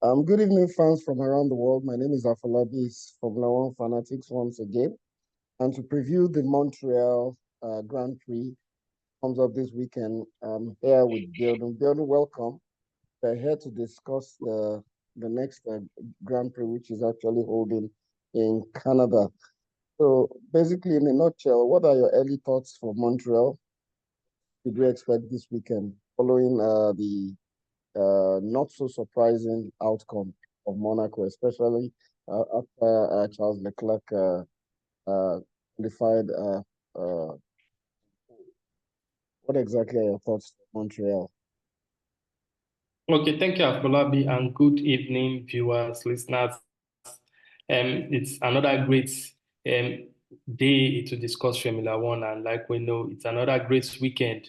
Good evening, fans from around the world. My name is Afolabi's Formula One Fanatics once again. And to preview the Montreal Grand Prix comes up this weekend, I'm here with Bjorn. Bjorn, welcome. We're here to discuss the next Grand Prix, which is actually holding in Canada. So basically, in a nutshell, what are your early thoughts for Montreal? Did we expect this weekend following the not so surprising outcome of Monaco, especially after Charles Leclerc qualified. Uh, what exactly are your thoughts on Montreal? Okay, thank you, Afolabi, and good evening, viewers, listeners. It's another great um, day to discuss Formula One, and like we know, it's another great weekend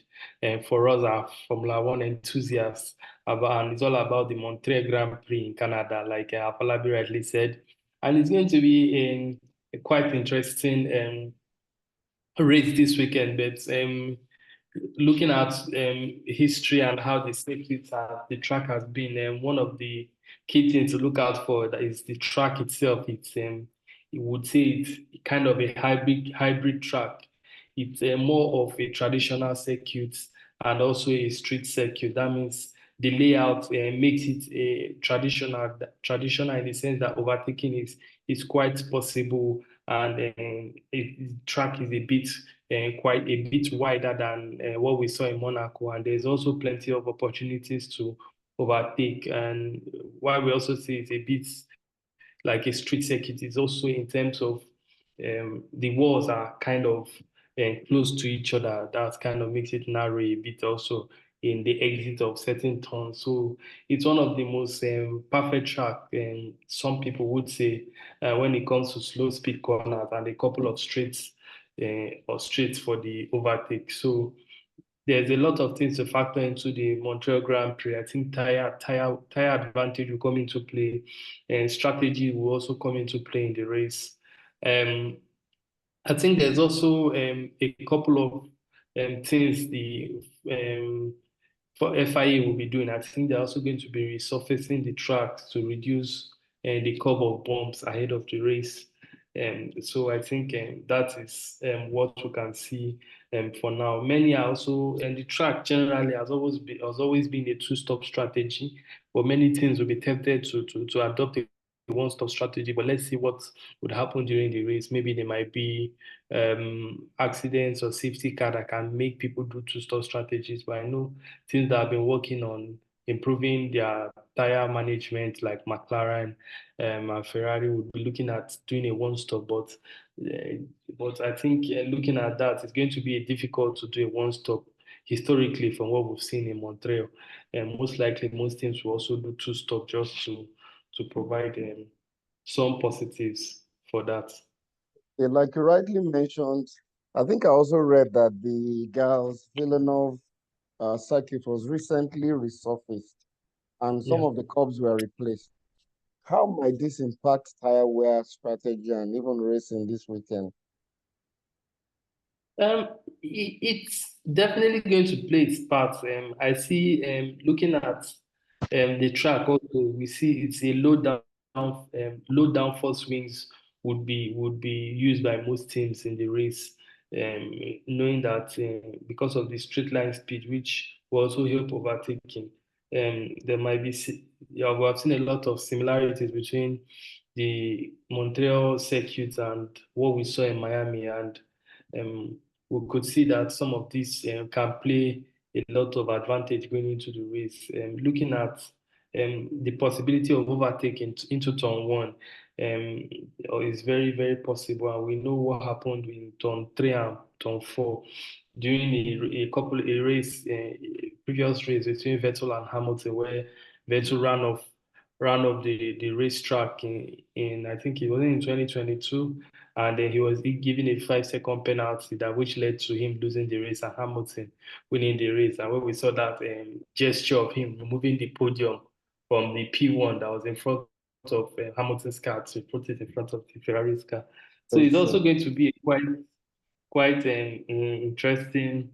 for us, our Formula One enthusiasts. And it's all about the Montreal Grand Prix in Canada, like Afolabi rightly said, and it's going to be a quite interesting race this weekend. But looking at history and how the track has been, one of the key things to look out for that is the track itself. You would say it's kind of a hybrid track. It's more of a traditional circuit and also a street circuit. That means the layout makes it a traditional in the sense that overtaking is quite possible, and the track is a bit quite a bit wider than what we saw in Monaco, and there's also plenty of opportunities to overtake. And why we also see it's a bit like a street circuit is also in terms of the walls are kind of close to each other. That kind of makes it narrow a bit also in the exit of certain turns. So it's one of the most perfect track, some people would say, when it comes to slow speed corners and a couple of straights for the overtake. So there's a lot of things to factor into the Montreal Grand Prix. I think tire advantage will come into play, and strategy will also come into play in the race. Um, I think there's also a couple of things the for FIA will be doing. I think they're also going to be resurfacing the track to reduce the cover of bumps ahead of the race. So I think that is what we can see for now. Many are also, and the track generally has always been a two-stop strategy, but many teams will be tempted to adopt a one-stop strategy. But let's see what would happen during the race. Maybe there might be accidents or safety car that can make people do two-stop strategies. But I know teams that have been working on improving their tire management, like McLaren and Ferrari, would be looking at doing a one-stop. Uh, but I think looking at that, it's going to be difficult to do a one-stop historically from what we've seen in Montreal. And most likely, most teams will also do two-stop just to provide some positives for that. Yeah, like you rightly mentioned, I think I also read that the Gals Villeneuve circuit was recently resurfaced and some Yeah. of the curbs were replaced. How might this impact tire wear strategy and even racing this weekend? It's definitely going to play its part. I see, looking at the track also, we see it's a low downforce wings would be used by most teams in the race, knowing that because of the straight line speed, which will also help overtaking. There might be, yeah, we have seen a lot of similarities between the Montreal circuit and what we saw in Miami, and um, we could see that some of these can play a lot of advantage going into the race. Looking at the possibility of overtaking into turn one is very, very possible. And we know what happened in turn three and turn four during a race, a previous race between Vettel and Hamilton, where Vettel ran off the racetrack in I think it was in 2022, and then he was given a 5 second penalty that which led to him losing the race and Hamilton winning the race. And when we saw that gesture of him removing the podium from the P1 that was in front of Hamilton's car to put it in front of the Ferrari's car. So it's Very also true. going to be a quite interesting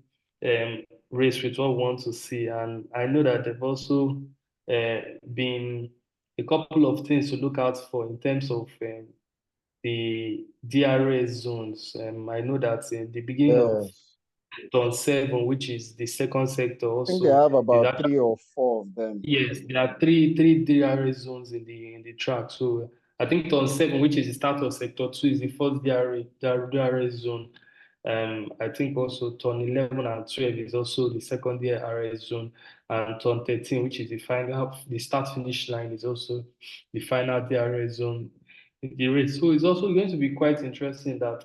race with what we want to see. And I know that they've also been a couple of things to look out for in terms of the DRS zones. I know that in the beginning of Yes. turn 7, which is the second sector, I think they also have is about actually, 3 or 4 of them. yes, there are three DRS zones in the track. So I think turn 7, which is the start of sector 2, is the first DRS zone. I think also turn 11 and 12 is also the second DRS zone, and turn 13, which is the start finish line, is also the final DRS zone in the race. So it's also going to be quite interesting that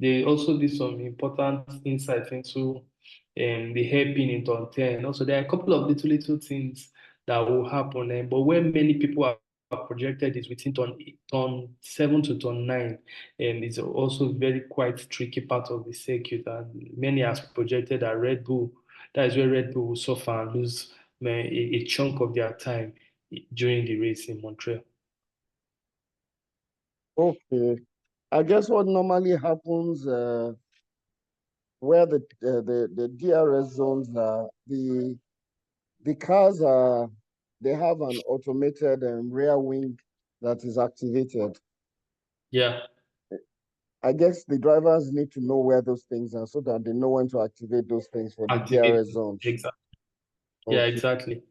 they also did some important insights into the hairpin in turn 10. Also, there are a couple of little things that will happen, but where many people are projected is within turn 7 to turn 9, and it's also very quite tricky part of the circuit. And many has projected that that is where Red Bull will suffer and lose a chunk of their time during the race in Montreal. Okay. I guess what normally happens where the DRS zones are, the cars are, they have an automated rear wing that is activated. Yeah, I guess the drivers need to know where those things are so that they know when to activate those things for the activate. DRS zones. Exactly. Yeah, Okay. exactly.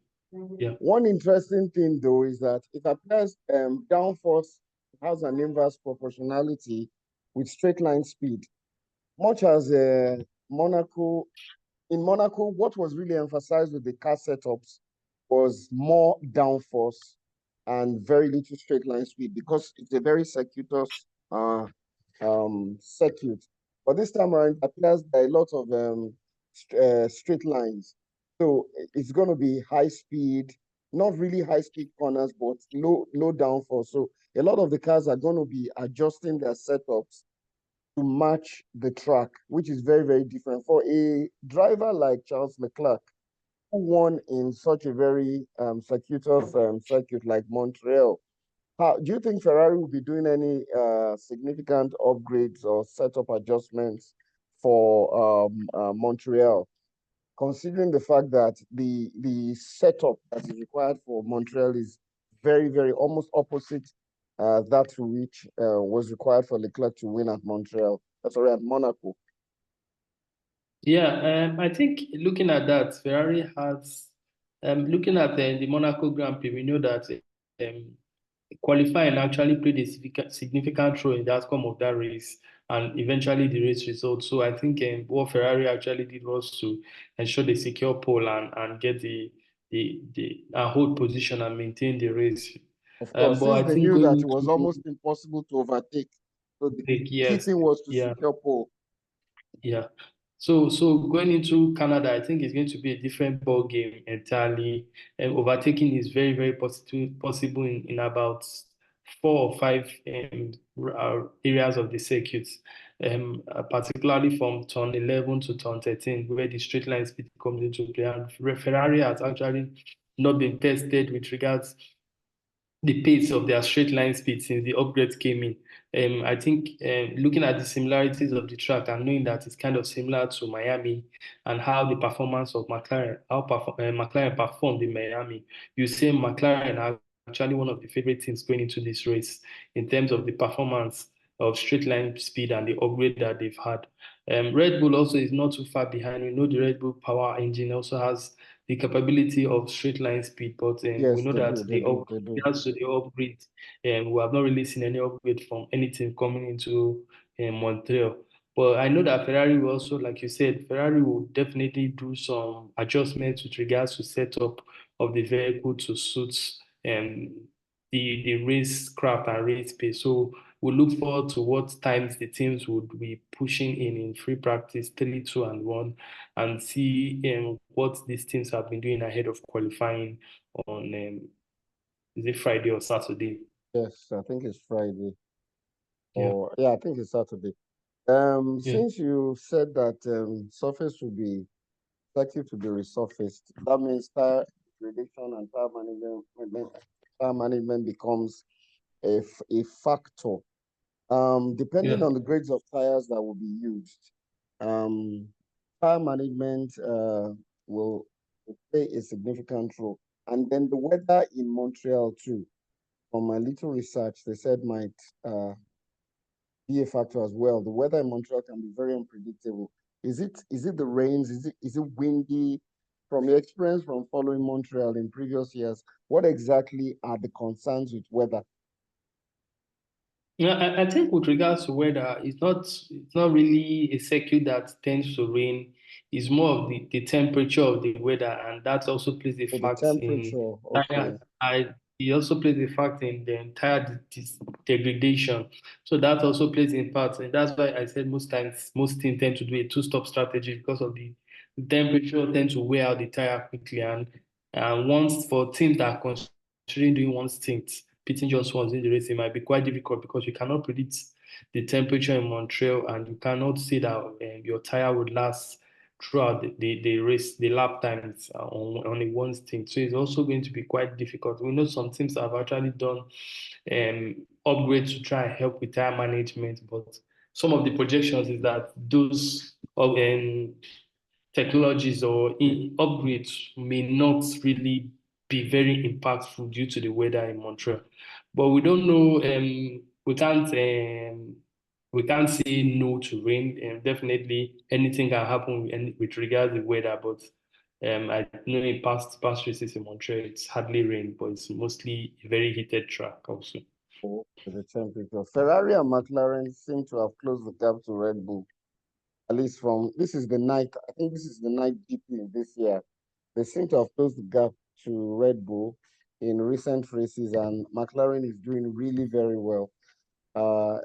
Yeah. One interesting thing though is that it appears downforce has an inverse proportionality with straight line speed. Much as Monaco, in Monaco, what was really emphasized with the car setups was more downforce and very little straight line speed because it's a very circuitous circuit. But this time around, it appears there are a lot of straight lines. So it's going to be high speed, not really high speed corners, but low downforce. So a lot of the cars are going to be adjusting their setups to match the track, which is very, very different. For a driver like Charles Leclerc, who won in such a very circuitous circuit like Montreal, do you think Ferrari will be doing any significant upgrades or setup adjustments for Montreal, considering the fact that the setup that is required for Montreal is very, very almost opposite that to which was required for Leclerc to win at Montreal, sorry, at Monaco? Yeah, I think looking at that, Ferrari has, looking at the Monaco Grand Prix, we know that um, qualifying actually played a significant role in the outcome of that race and eventually the race result. So I think what Ferrari actually did was to ensure they secure pole and get the hold position and maintain the race. Of course, But since I they think knew that going it was into almost impossible to overtake, so the key yes, thing was to yeah. secure pole. Yeah. So going into Canada, I think it's going to be a different ball game entirely. And overtaking is very possible in about 4 or 5 areas of the circuit, particularly from turn 11 to turn 13, where the straight line speed comes into play. And Ferrari has actually not been tested with regards the pace of their straight line speed since the upgrades came in. I think looking at the similarities of the track and knowing that it's kind of similar to Miami and how the performance of McLaren performed in Miami, you say McLaren are actually one of the favorite teams going into this race in terms of the performance of straight line speed and the upgrade that they've had. Red Bull also is not too far behind. We know the Red Bull power engine also has the capability of straight line speed, but we Yes, know they do, that they do, they do. regards to the upgrade, and we have not really seen any upgrade from anything coming into Montreal. But I know that Ferrari will also, like you said, Ferrari will definitely do some adjustments with regards to setup of the vehicle to suit the race craft and race pace. So we'll look forward to what times the teams would be pushing in free practice 3, 2, and 1, and see what these teams have been doing ahead of qualifying on is it Friday or Saturday? Yes, I think it's Friday. Yeah, Or yeah, I think it's Saturday. yeah, Since you said that surface will be likely to be resurfaced, that means tire degradation and tire management becomes a factor. Depending yeah. on the grades of tires that will be used, um, tire management will play a significant role. And then the weather in Montreal too. From my little research, they said might be a factor as well. The weather in Montreal can be very unpredictable. Is it the rains? Is it windy? From your experience from following Montreal in previous years, what exactly are the concerns with weather? Yeah, I think with regards to weather, it's not really a circuit that tends to rain. It's more of the temperature of the weather, and that also plays a So the fact in temperature, okay. it also plays a fact in the entire degradation. So that also plays in part, and that's why I said most times most teams tend to do a two-stop strategy because of the temperature tend to wear out the tire quickly, and once for teams that are considering doing one stint pitting just once in the race, it might be quite difficult because you cannot predict the temperature in Montreal and you cannot say that your tire would last throughout the race, the lap times on a one stint. So it's also going to be quite difficult. We know some teams have actually done upgrades to try and help with tire management, but some of the projections is that those technologies or upgrades may not really be very impactful due to the weather in Montreal. But we don't know. We can't say no to rain. Definitely, anything can happen with regards to weather. But I know in past races in Montreal, it's hardly rain, but it's mostly a very heated track also. Oh, the temperature. Ferrari and McLaren seem to have closed the gap to Red Bull. At least from this is the night. I think this is the night GP this year. They seem to have closed the gap to Red Bull in recent races, and McLaren is doing really very well,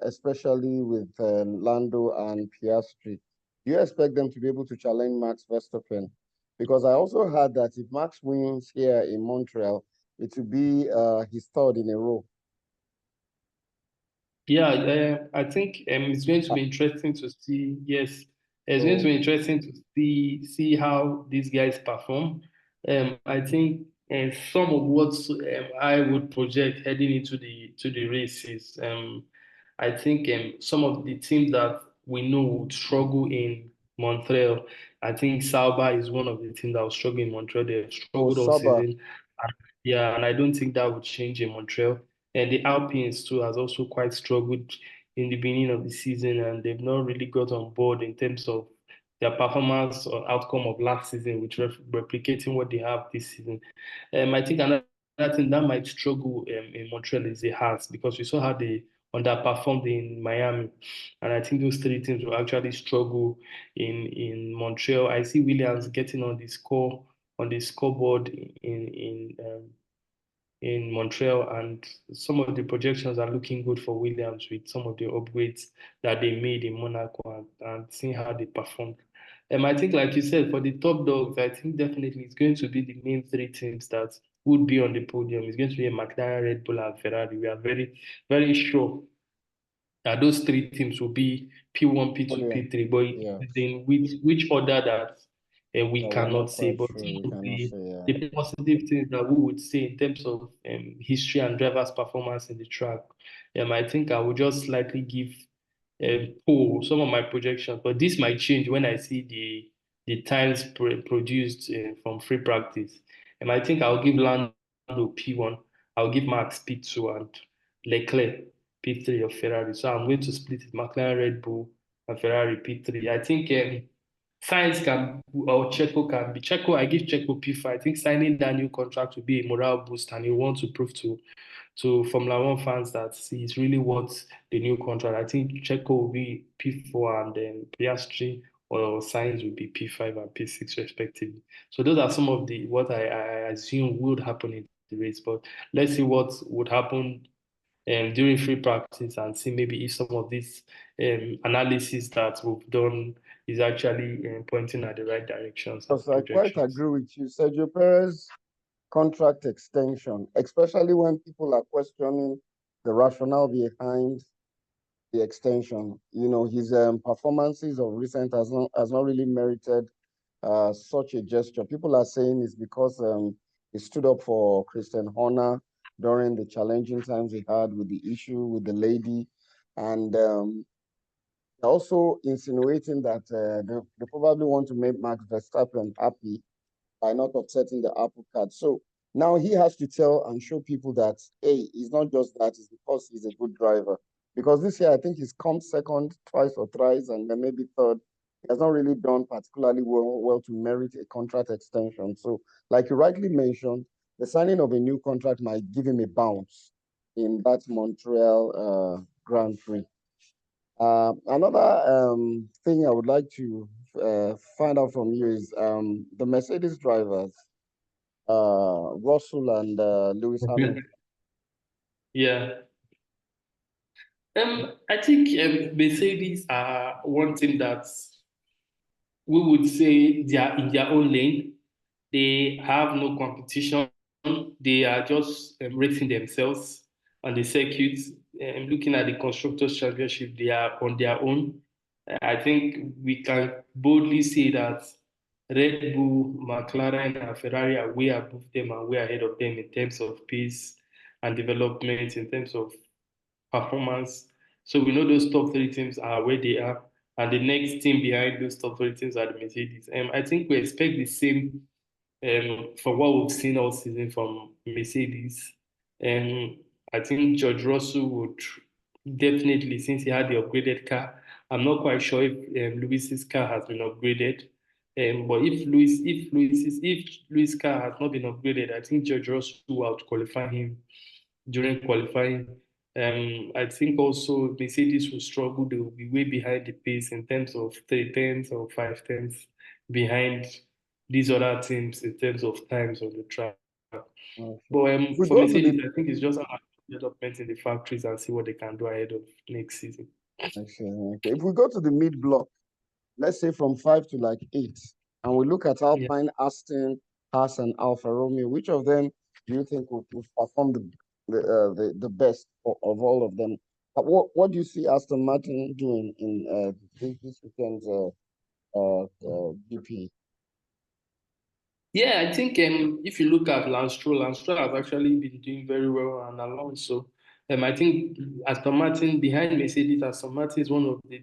especially with Lando and Piastri. Do you expect them to be able to challenge Max Verstappen? Because I also heard that if Max wins here in Montreal, it will be his third in a row. Yeah, I think it's going to Uh, be interesting to see. Yes, it's going to So, be interesting to see how these guys perform. I think some of what I would project heading into the races. I think some of the teams that we know would struggle in Montreal. I think Sauber is one of the teams that will struggle in Montreal. They've struggled all Saba, season. Yeah, and I don't think that would change in Montreal. And the Alpines too has also quite struggled in the beginning of the season, and they've not really got on board in terms of their performance or outcome of last season, which replicating what they have this season. I think another thing that might struggle in Montreal is the Hearts because we saw how they underperformed in Miami, and I think those three teams will actually struggle in Montreal. I see Williams getting on the scoreboard in Montreal, and some of the projections are looking good for Williams with some of the upgrades that they made in Monaco and seeing how they performed. I think, like you said, for the top dogs, I think definitely it's going to be the main three teams that would be on the podium. It's going to be a McLaren, Red Bull, and Ferrari. We are very, very sure that those three teams will be P1, P2, podium. P3, but Yes. in which order that we That we're not cannot say. quite But sure. some We of cannot say. Yeah. the positive things that we would say in terms of history and drivers' performance in the track, I think I would just slightly give some of my projections, but this might change when I see the times produced from free practice. I think I'll give Lando P1, I'll give Max P2, and Leclerc P3 of Ferrari. So I'm going to split it McLaren, Red Bull, and Ferrari P3. I think Sainz can or Checo can be Checo. I give Checo P5. I think signing that new contract will be a morale boost, and he wants to prove to Formula One fans that he's really worth the new contract. I think Checo will be P4 and then Piastri or Sainz will be P5 and P6 respectively. So those are some of the what I assume would happen in the race. But let's see what would happen during free practice and see maybe if some of this analysis that we've done is actually pointing at the right directions Because and I quite projections. agree with you. Sergio Perez contract extension, especially when people are questioning the rationale behind the extension. You know, his performances of recent has not really merited such a gesture. People are saying it's because he stood up for Christian Horner during the challenging times he had with the issue with the lady, and also insinuating that they probably want to make Max Verstappen happy by not upsetting the apple cart. So Now he has to tell and show people that, hey, it's not just that, it's because he's a good driver. Because this year, I think he's come second twice or thrice, and then maybe third. He has not really done particularly well to merit a contract extension. So, like you rightly mentioned, the signing of a new contract might give him a bounce in that Montreal Grand Prix. Another thing I would like to find out from you is the Mercedes drivers, Russell and Lewis Hamilton. Yeah. I think Mercedes are one team that we would say they are in their own lane. They have no competition. They are just racing themselves on the circuit. Looking at the Constructors' Championship, they are on their own. I think we can boldly say that Red Bull, McLaren, and Ferrari are way above them and way ahead of them in terms of pace and development, in terms of performance. So we know those top three teams are where they are, and the next team behind those top three teams are the Mercedes. I think we expect the same for what we've seen all season from Mercedes. And I think George Russell would definitely, since he had the upgraded car, I'm not quite sure if Lewis's car has been upgraded. But if Lewis' car has not been upgraded, I think George Russell will out qualify him during qualifying. I think also Mercedes will struggle. They will be way behind the pace in terms of 3 tenths or 5 tenths behind these other teams in terms of times on the track. Okay. But If we for go to Mercedes, the I think it's just about development in the factories and see what they can do ahead of next season. okay. If we go to the mid block, let's say from five to like eight, and we look at Yeah. Alpine, Aston, Haas, and Alfa Romeo, which of them do you think will perform the best of all of them? What do you see Aston Martin doing in this weekend's GP? Yeah, I think if you look at Lance Stroll has actually been doing very well, and Alonso. I think Aston Martin behind Mercedes, Aston Martin is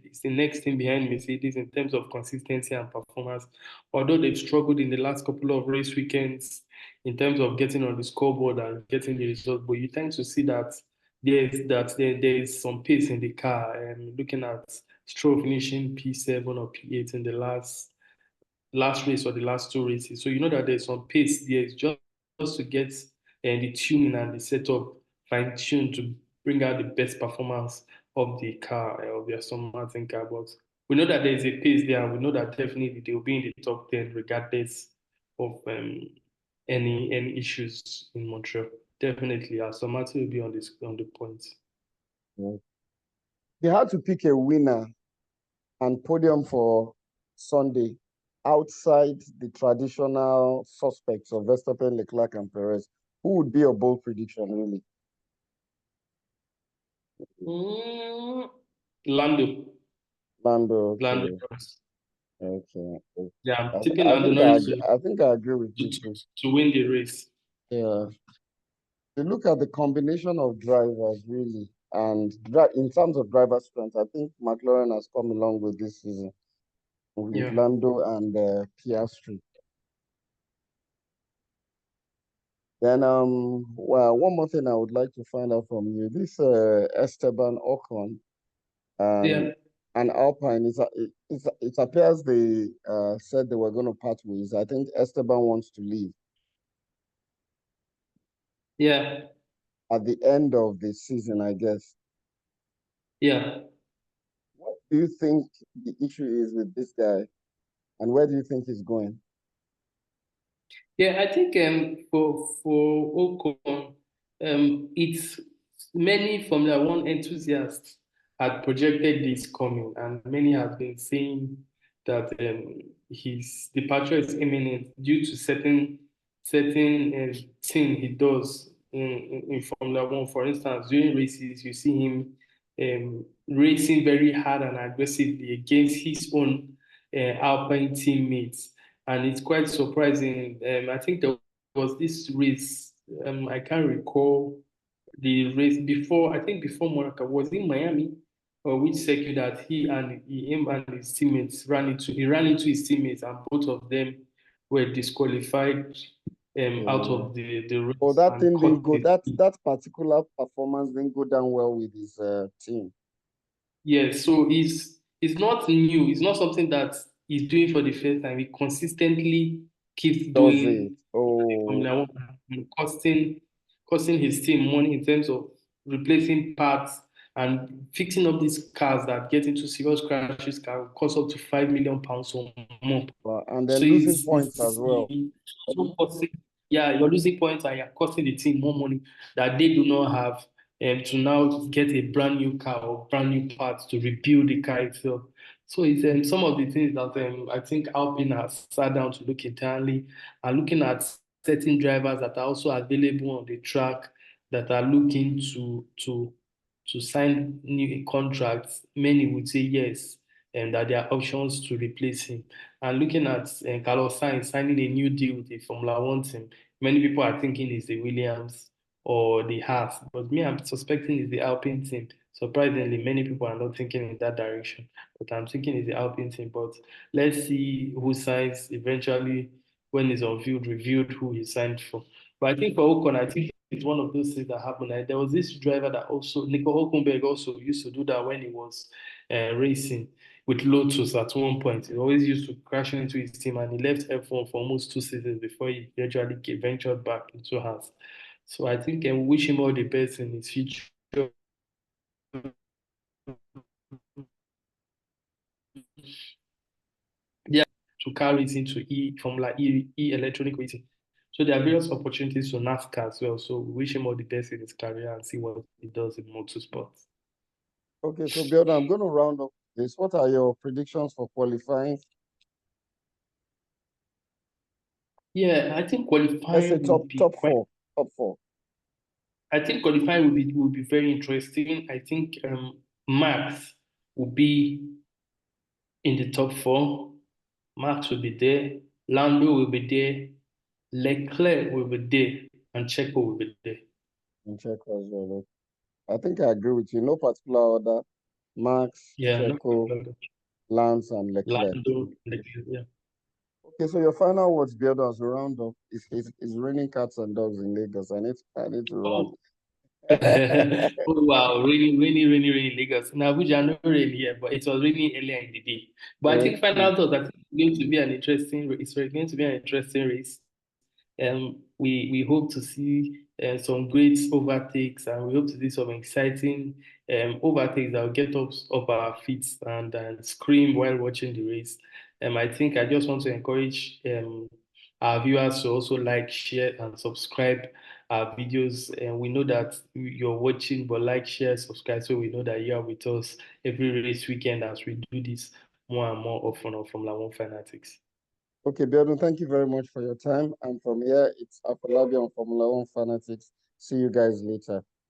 it's the next thing behind Mercedes in terms of consistency and performance. Although they've struggled in the last couple of race weekends in terms of getting on the scoreboard and getting the results, but you tend to see that there is some pace in the car. And looking at Stroll finishing P7 or P8 in the last race or the last two races. So you know that there's some pace there. It's just to get the tuning and the setup fine tuned to bring out the best performance of the car, of the Aston Martin car. But we know that there's a pace there, and we know that definitely they'll be in the top 10 regardless of any issues in Montreal. Definitely, Aston Martin will be on the points. Yeah. They had to pick a winner and podium for Sunday outside the traditional suspects of Verstappen, Leclerc, and Perez. Who would be a bold prediction, really? Mm, Lando, Lando, Lando. okay, okay. Okay. Yeah, I'm I, th- tipping I Lando think I, Norris ag- I think I agree with you too. to win the race. Yeah. You look at the combination of drivers, really, and in terms of driver strength, I think McLaren has come along with this season with Yeah. Lando and Piastri. Then, well, one more thing I would like to find out from you. This Esteban Ocon and Yeah. Alpine, it appears they said they were going to part ways. I think Esteban wants to leave Yeah. at the end of the season, I guess. Yeah. What do you think the issue is with this guy, and where do you think he's going? Yeah, I think for Ocon, it's many Formula One enthusiasts had projected this coming, and many have been saying that his departure is imminent due to certain thing he does in Formula One. For instance, during races, you see him racing very hard and aggressively against his own Alpine teammates, and it's quite surprising. I think there was this race. I can't recall the race before. I think before Monaco was in Miami, or which circuit that him and his teammates ran into. He ran into his teammates, and both of them were disqualified out Oh, of the oh, race that and thing didn't cost go. his That particular performance didn't go down well with his team. Yes, so it's not new. It's not something that he's doing for the first time. He consistently keeps Does it? doing Oh, Formula One, and costing his team money in terms of replacing parts and fixing up these cars that get into serious crashes can cost up to £5 million a month. wow. And So then losing points as well. also costing, yeah, you're losing points and you're costing the team more money that they do not have to now get a brand new car or brand new parts to rebuild the car itself. So it's some of the things that I think Alpine has sat down to look internally and looking at certain drivers that are also available on the track that are looking to sign new contracts. Many would say yes, and that there are options to replace him. And looking at Carlos Sainz signing a new deal with the Formula One team, many people are thinking it's the Williams or the Haas, but me, I'm suspecting it's the Alpine team. Surprisingly, many people are not thinking in that direction, but I'm thinking it's the Alpine team. But let's see who signs eventually when it's unveiled, revealed who he signed for. But I think for Ocon, I think it's one of those things that happened. Like, there was this driver that also, Nico Hulkenberg also used to do that when he was racing with Lotus at one point. He always used to crash into his team and he left F1 for almost 2 seasons before he gradually ventured back into Haas. So I think and wish him all the best in his future. Yeah, to car racing to Formula E electronic racing. So there are various opportunities for NASCAR as well. So we wish him all the best in his career and see what he does in motorsports. Okay, so Biona, I'm going to round up this. What are your predictions for qualifying? Yeah, I think Let's say qualifying will top be top quite. four, top four. I think qualifying will be very interesting. I think Max will be in the top four. Max will be there. Lando will be there. Leclerc will be there, and Checo will be there. In check as well. I think I agree with you. No particular order. Max, Yeah, no Checo, problem. Lance, and Leclerc. Lando, Leclerc, yeah. Okay, so your final words, Biona, as we round up, is raining cats and dogs in Lagos. I need to run. Oh, oh wow, rainy Lagos. Now, Abuja, no rain here, but it was raining earlier in the day. But I think Okay. final thought, I think it's going to be an interesting race. It's going to be an interesting race. We hope to see some great overtakes, and we hope to see some exciting overtakes that will get us up our feet and scream while watching the race. I think I just want to encourage our viewers to also like, share, and subscribe our videos. And we know that you're watching, but like, share, subscribe, so we know that you are with us every race weekend as we do this more and more often on Formula One Fanatics. Okay, Biodun, thank you very much for your time. And from here, it's Afolabi on Formula One Fanatics. See you guys later.